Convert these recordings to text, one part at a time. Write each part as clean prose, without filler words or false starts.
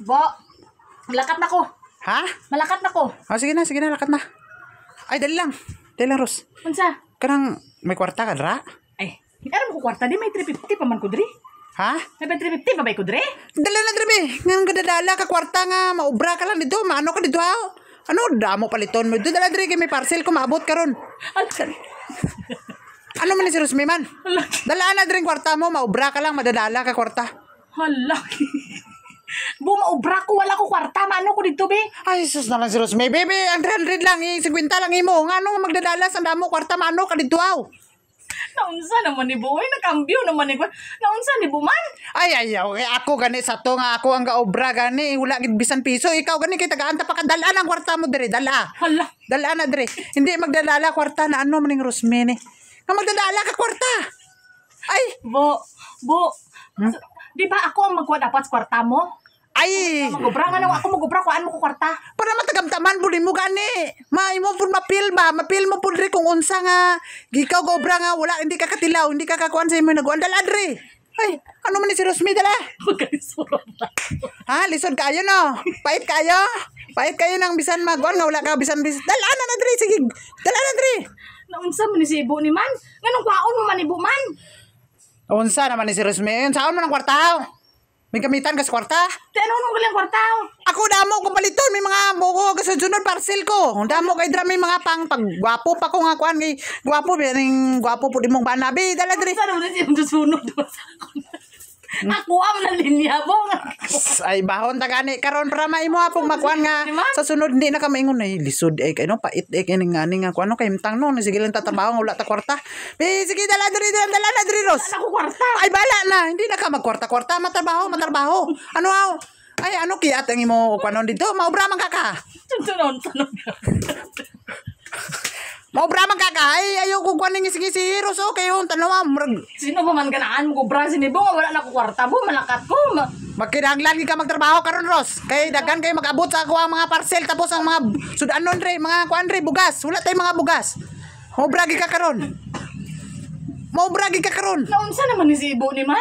Bo, malakat na ko. Ha? Malakat na ko. Oh, sige na, lakat na. Ay, dali lang. Ros. Unsa? Kanang may kwarta ka, dra? Ay, aram ko kwarta di may 350 pa man ko diri. Ha? May 350 pa ba ko diri? Dala na, Dre. Ngayon kadadala ka kwarta nga, maubra ka lang dito. Maano ka dito, ha? Ano, damo paliton mo. Dala, Dre, kay may parcel ko, maabot ka ron. Ano man ni si Rosmi man? Dala na, Dre, kwarta mo, maubra ka lang, madadala ka kwarta. Hala. Bu, maubra ko, wala ko kwarta. Maano ko dito, be? Ay, sus na lang si Rosmi. Bebe, ang 300 lang, 50 lang imo. Nga, ano nga magdadala sa damo kwarta, maano ka dito, ha? Naunsa naman ni Boy, nakambyo naman ni Boy. Naunsa ni Buman? Ay, ako gani sa to nga, ako ang gaobra gani, wala gid bisan piso. Ikaw gani kay tagaan ta pa kadala ang kwarta mo dire, dala. Hala. Dala na dire. Hindi magdadala kwarta na ano maning Rosmini. Nga magdadala ka kwarta. Ay, Bo, di ba ako ang magkuha dapat sa kwarta mo? ay. Magubra nga nung ako magubra, kuhaan mo ko kwarta. Para matagamtaman pud mo gani. Maimo pud mapil ba? Mapil mo pud dire kung unsa nga gikaw gobra nga wala hindi ka katilaw, hindi ka kakuan sa imo nagkuan dala dire. Ay, ano man ni si Rosmi dala? Magkalisuro na. Ha, lisod kayo no. Pait kayo. Pait kayo nang bisan magkuan nga wala ka bisan dala na dire sige. Dala na dire. Naunsa man ni si Ibo ni man? Nganong kwaon mo man Ibo man? Unsa naman ni si Rosmi? Saan mo ng kwarta? May gamitan ka sa kwarta? Di ano nung galing kwarta? Ako damo kung paliton may mga buko kasunod parcel ko. Damo kay dra may mga pagwapo pa ko nga kuan kay gwapo ning gwapo pud imong banabi dala diri. Saan mo na siya susunod sa ako? Ako am na linya mo. Ay bahon ta gani karon para maimo apong makuan nga sa sunod hindi na ka maingon ay lisod ay kay no pait ay kay ning nga kuan no kay himtang no sige lang tatrabaho wala ta kwarta. Sige dala na diri Ros. Ako kwarta. Ay bala na hindi na ka magkwarta matrabaho. Ano aw? Ay ano kiyat ang imo kuanon dito maobra man ka. Tunon. Maobra man ka ay ayo ko kuaning sige si Ros okay yun tanaw murag. Sino ba man ganaan mo kubra sini Bo wala na ko kwarta Bo malakat ko. Magkinahanglan ka magtrabaho karon Ros. Kay daghan kay magabot sa ako ang mga parcel tapos ang mga sudanon re mga kuan re bugas. Wala tay mga bugas. Maobra gid ka karon. Naunsa naman ni si Ibo ni man?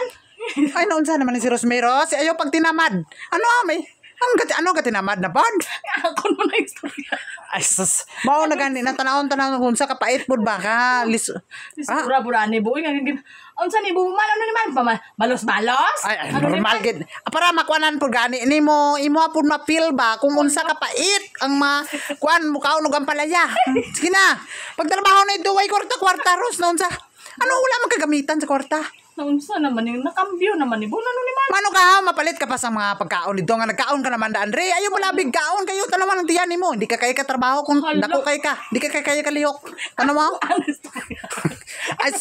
Ay naunsa naman ni si Rosmero? Si ayo pag tinamad. Ano amay? Ano ka tinamad na pod? Ako mo na istorya. Ay sus. Mao na gani na tanawon unsa ka pait pod ba ka? Bura ni Bo nga unsa ni Bo man ano ni man balos-balos? Ay normal gid. Para makuanan pod gani nimo imo pod mapil ba kung unsa ka pait ang kuan mukaon ug ang palaya. Sige na. Pagtrabaho na duway kwarta Ros na unsa? Ano wala magkagamitan sa kwarta? Naunsa naman yung nakambyo naman ni Bo ano ni man? Mano ka mapalit ka pa sa mga pagkaon dito nga nagkaon ka naman daan re ayo wala big kaon kayo tanaman ang tiyan nimo hindi ka kay ka trabaho kung dako kay ka hindi ka kay kalihok ano mo ay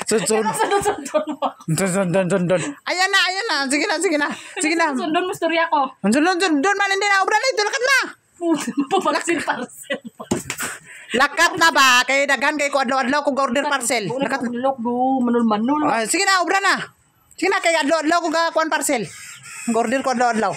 sundon ayan na sige na Sundon mo storya ko. sundon man hindi na obra na ito lakat na Papaksin parcel. lakat na ba kay daghan kay ko adlaw kung order parcel Lakat lok do manul. sige na obra na sige na kay adlaw ko ga kuan parcel order ko adlaw